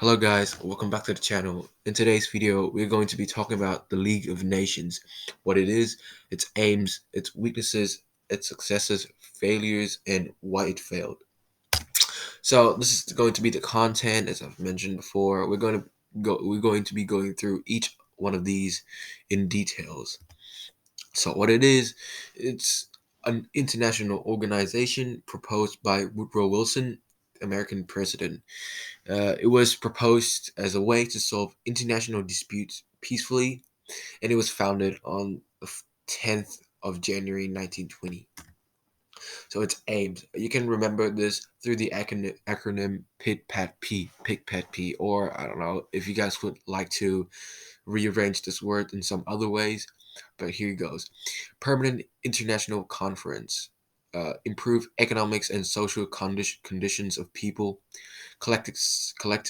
Hello guys, welcome back to the channel. In today's video, we're going to be talking about the League of Nations, what it is, its aims, its weaknesses, its successes, failures, and why it failed. So this is going to be the content, as I've mentioned before. We're going to be going through each one of these in details. So what it is, it's an international organization proposed by Woodrow Wilson, American president. It was proposed as a way to solve international disputes peacefully, and it was founded on the 10th of January 1920. So its aims, you can remember this through the acronym PIC-PAT-P, or I don't know if you guys would like to rearrange this word in some other ways, but here it goes. Permanent International Conference. Improve economics and social conditions of people, collective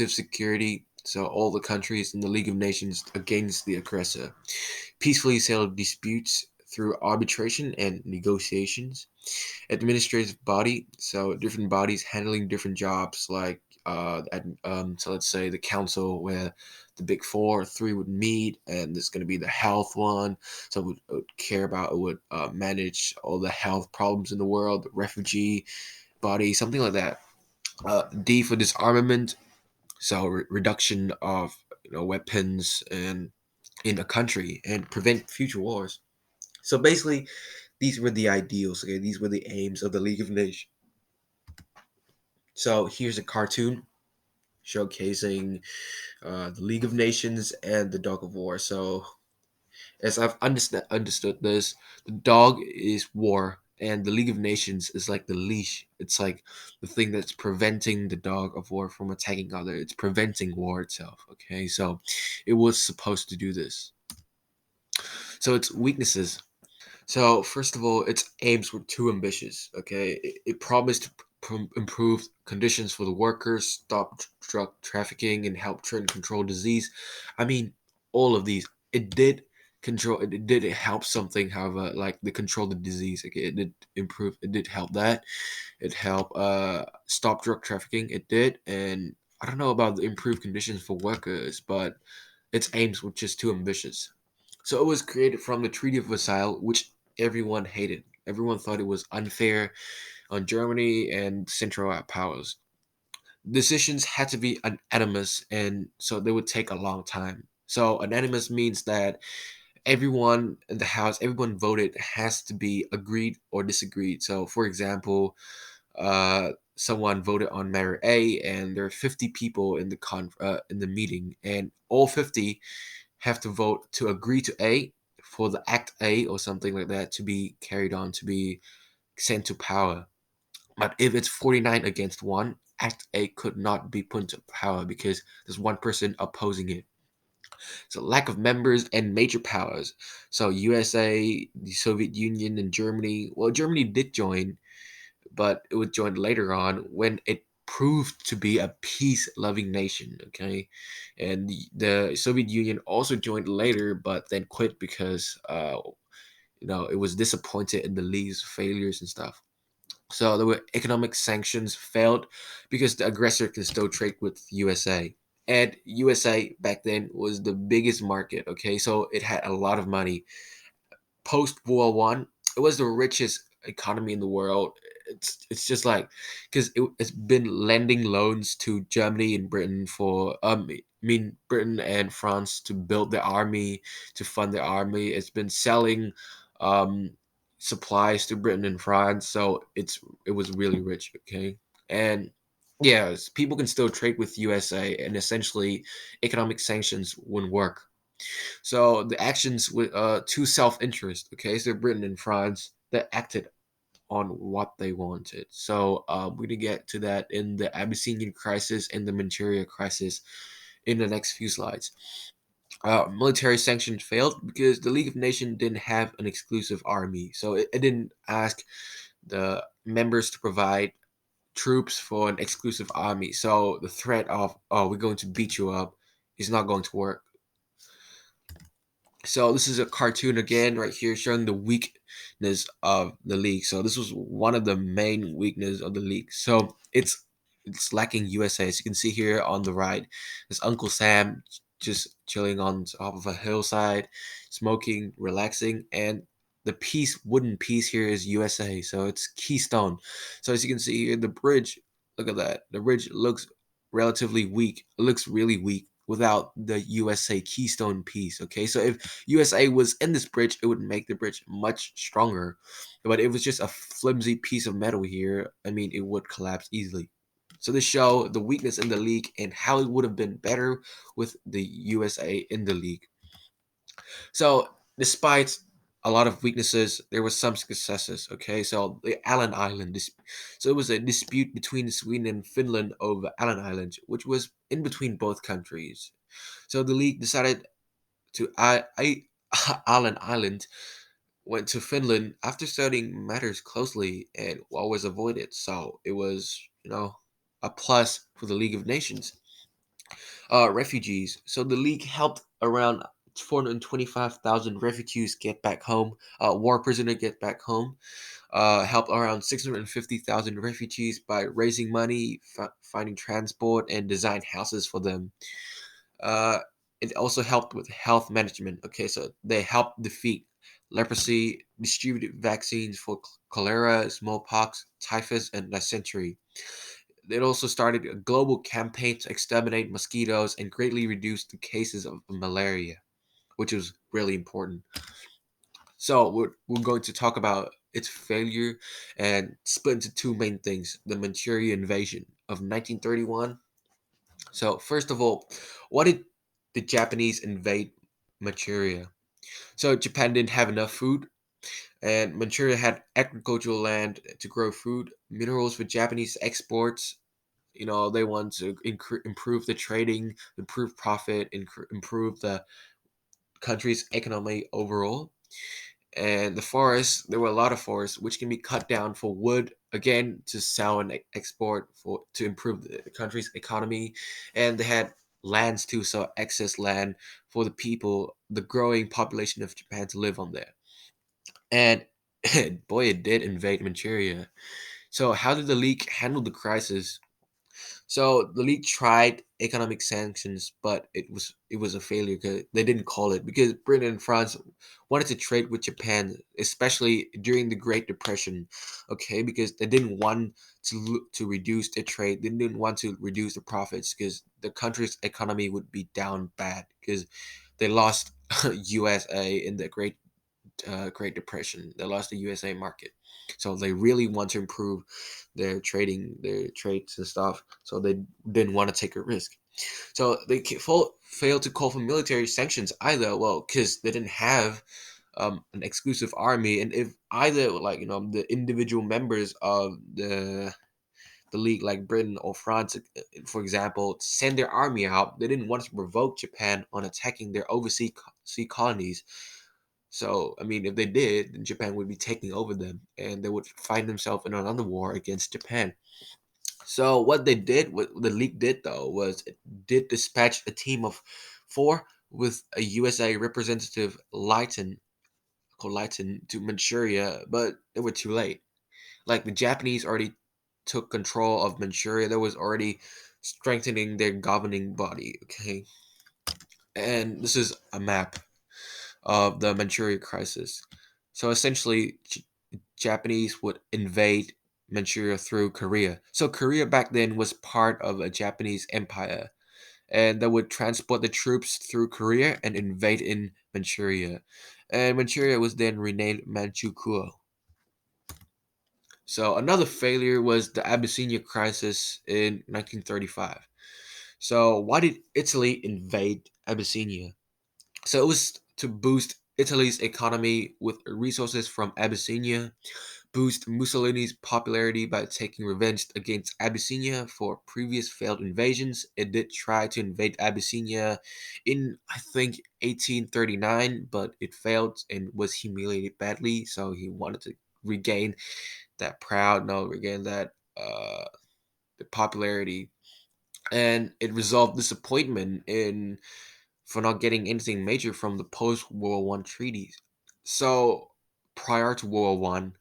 security, so all the countries in the League of Nations against the aggressor, peacefully settle disputes through arbitration and negotiations, administrative body, so different bodies handling different jobs like so let's say the council where the big four, three would meet, and there's going to be the health one, so it would care about, it would manage all the health problems in the world, the refugee body, something like that. D for disarmament, so reduction of weapons and in a country and prevent future wars. So basically, these were the ideals. Okay, these were the aims of the League of Nations. So here's a cartoon showcasing the League of Nations and the Dog of War. So as I've understood this, the dog is war, and the League of Nations is like the leash. It's like the thing that's preventing the dog of war from attacking other. It's preventing war itself. Okay, so it was supposed to do this. So its weaknesses. So first of all, its aims were too ambitious. Okay, it promised to improve conditions for the workers, stop drug trafficking, and help treat and control disease. I mean, all of these. It did control. It did help something. However, like the control the disease. Okay, it did improve. It did help that. It helped stop drug trafficking. It did, and I don't know about the improved conditions for workers, but its aims were just too ambitious. So it was created from the Treaty of Versailles, which everyone hated. Everyone thought it was unfair on Germany and Central Powers. Decisions had to be unanimous, and so they would take a long time. So unanimous means that everyone in the House, everyone voted has to be agreed or disagreed. So, for example, someone voted on matter A, and there are 50 people in in the meeting, and all 50 have to vote to agree to A for the Act A or something like that to be carried on, to be sent to power. But if it's 49 against 1, Act A could not be put into power because there's one person opposing it. So lack of members and major powers. So USA, the Soviet Union, and Germany. Well, Germany did join, but it would join later on when it proved to be a peace-loving nation. Okay, and the Soviet Union also joined later, but then quit because it was disappointed in the League's failures and stuff. So there were economic sanctions failed because the aggressor can still trade with USA. And USA back then was the biggest market. Okay, so it had a lot of money. Post World One, it was the richest economy in the world. It's just like because it's been lending loans to Germany and Britain for I mean Britain and France to build the army, to fund the army. It's been selling um supplies to Britain and France, so it was really rich. Okay, and yes, people can still trade with USA, and essentially economic sanctions wouldn't work. So the actions with to self-interest, okay, so Britain and France that acted on what they wanted. So we're gonna get to that in the Abyssinian crisis and the Manchuria crisis in the next few slides. Military sanctions failed because the League of Nations didn't have an exclusive army, so it didn't ask the members to provide troops for an exclusive army. So the threat of, oh, we're going to beat you up is not going to work. So this is a cartoon again right here showing the weakness of the league. So this was one of the main weaknesses of the league. So its it's lacking USA. As you can see here on the right, there's Uncle Sam just chilling on top of a hillside, smoking, relaxing, and the wooden piece here is USA, so it's Keystone. So as you can see here, the bridge, look at that. The bridge looks relatively weak. It looks really weak without the USA Keystone piece. Okay, so if USA was in this bridge, it would make the bridge much stronger. But it was just a flimsy piece of metal here. I mean, it would collapse easily. So this show the weakness in the league and how it would have been better with the USA in the league. So despite a lot of weaknesses, there was some successes. Okay, so the Allen Island. So it was a dispute between Sweden and Finland over Allen Island, which was in between both countries. So the league decided to Allen Island went to Finland after studying matters closely and what was avoided. So it was, a plus for the League of Nations. Refugees. So the league helped around 425,000 refugees get back home. War prisoner get back home. Helped around 650,000 refugees by raising money, finding transport, and design houses for them. Uh, it also helped with health management. Okay, so they helped defeat leprosy, distributed vaccines for cholera, smallpox, typhus, and dysentery. It also started a global campaign to exterminate mosquitoes and greatly reduce the cases of malaria, which was really important. So we're going to talk about its failure and split into two main things: the Manchuria invasion of 1931. So first of all, what did the Japanese invade Manchuria? So Japan didn't have enough food, and Manchuria had agricultural land to grow food, minerals for Japanese exports. They want to improve the trading, improve profit, improve the country's economy overall. And the forests, there were a lot of forests which can be cut down for wood, again, to sell and export for to improve the country's economy. And they had lands too, so excess land for the people, the growing population of Japan, to live on there. And boy, it did invade Manchuria. So how did the league handle the crisis? So the league tried economic sanctions, but it was a failure because they didn't call it, because Britain and France wanted to trade with Japan, especially during the Great Depression. Okay, because they didn't want to reduce their trade. They didn't want to reduce the profits because the country's economy would be down bad because they lost USA in the Great Depression. They lost the USA market, so they really want to improve their trades and stuff. So they didn't want to take a risk. So they failed to call for military sanctions either. Well, because they didn't have an exclusive army, and if either, like, the individual members of the league, like Britain or France, for example, send their army out, they didn't want to provoke Japan on attacking their overseas sea colonies. So, I mean, if they did, then Japan would be taking over them and they would find themselves in another war against Japan. So, what the league did though, was it did dispatch a team of four with a USA representative, called Lighton, to Manchuria, but they were too late. Like, the Japanese already took control of Manchuria, that was already strengthening their governing body, okay? And this is a map of the Manchuria crisis. So essentially, Japanese would invade Manchuria through Korea. So Korea back then was part of a Japanese empire, and they would transport the troops through Korea and invade in Manchuria. And Manchuria was then renamed Manchukuo. So another failure was the Abyssinia crisis in 1935. So why did Italy invade Abyssinia? So it was to boost Italy's economy with resources from Abyssinia, boost Mussolini's popularity by taking revenge against Abyssinia for previous failed invasions. It did try to invade Abyssinia in, I think, 1839, but it failed and was humiliated badly. So he wanted to regain that regain that the popularity, and it resolved disappointment in for not getting anything major from the post World War One treaties. So prior to World War One,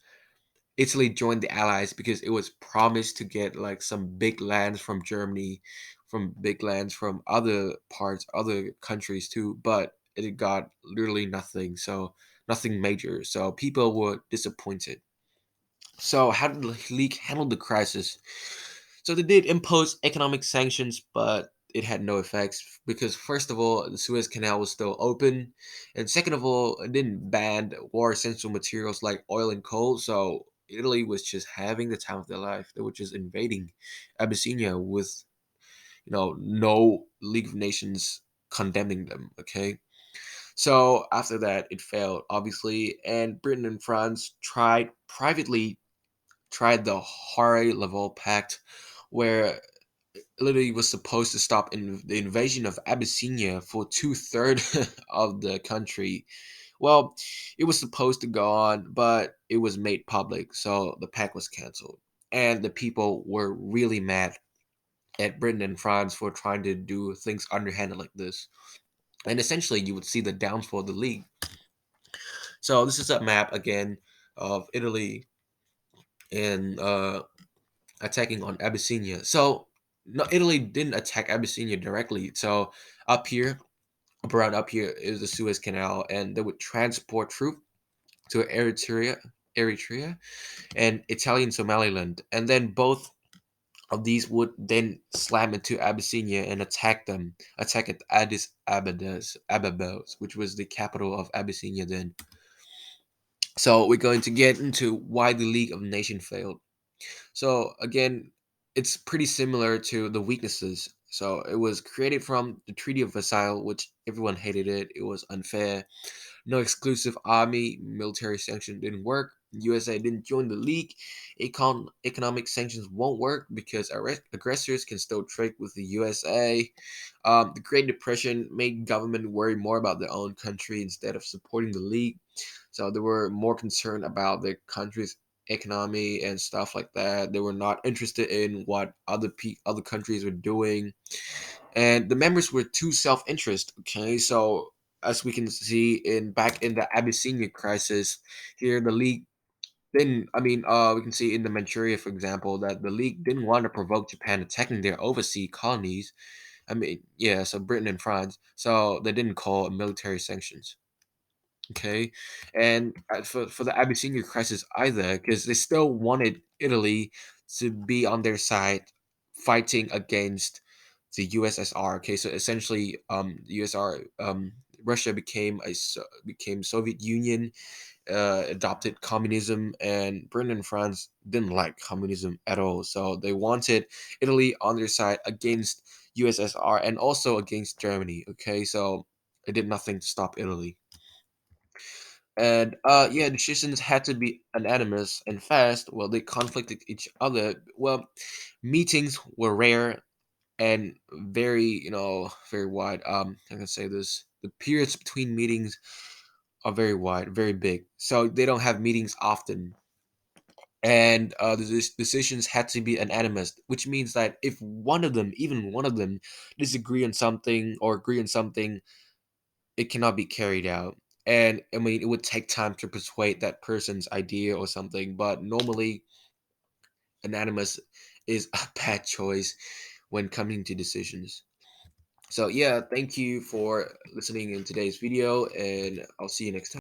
Italy joined the Allies because it was promised to get like some big lands from Germany, from big lands from other parts, other countries too, but it got literally nothing. So nothing major. So people were disappointed. So how did the league handle the crisis? So they did impose economic sanctions, but it had no effects because first of all, the Suez Canal was still open, and second of all, it didn't ban war essential materials like oil and coal. So Italy was just having the time of their life. They were just invading Abyssinia with no League of Nations condemning them. Okay, so after that, it failed obviously, and Britain and France tried the Hare-Laval Pact, where literally was supposed to stop the invasion of Abyssinia for two-thirds of the country. Well, it was supposed to go on, but it was made public, so the pact was canceled. And the people were really mad at Britain and France for trying to do things underhanded like this. And essentially, you would see the downfall of the league. So this is a map again of Italy and attacking on Abyssinia. So no, Italy didn't attack Abyssinia directly. So up here, around up here is the Suez Canal, and they would transport troops to Eritrea, and Italian Somaliland, and then both of these would then slam into Abyssinia and attack at Ababa, which was the capital of Abyssinia then. So we're going to get into why the League of Nations failed. So again, it's pretty similar to the weaknesses. So it was created from the Treaty of Versailles, which everyone hated it. It was unfair. No exclusive army, military sanction didn't work. USA didn't join the league. Economic sanctions won't work because aggressors can still trade with the USA. The Great Depression made government worry more about their own country instead of supporting the league. So they were more concerned about their country's economy and stuff like that. They were not interested in what other countries were doing, and the members were too self-interest. Okay, so as we can see in back in the Abyssinia crisis, here the league didn't. I mean, we can see in the Manchuria, for example, that the league didn't want to provoke Japan attacking their overseas colonies. I mean, yeah, so Britain and France, so they didn't call military sanctions. Okay, and for the Abyssinia crisis either, because they still wanted Italy to be on their side, fighting against the USSR. Okay, so essentially, USR, Russia became Soviet Union, adopted communism, and Britain and France didn't like communism at all. So they wanted Italy on their side against USSR and also against Germany. Okay, so it did nothing to stop Italy. And yeah, decisions had to be unanimous and fast. Well, they conflicted each other. Well, meetings were rare and very, very wide. I can say this: the periods between meetings are very wide, very big. So they don't have meetings often. And the decisions had to be unanimous, which means that if one of them, even one of them, disagree on something or agree on something, it cannot be carried out. And I mean, it would take time to persuade that person's idea or something, but normally anonymous is a bad choice when coming to decisions. So yeah, thank you for listening in today's video, and I'll see you next time.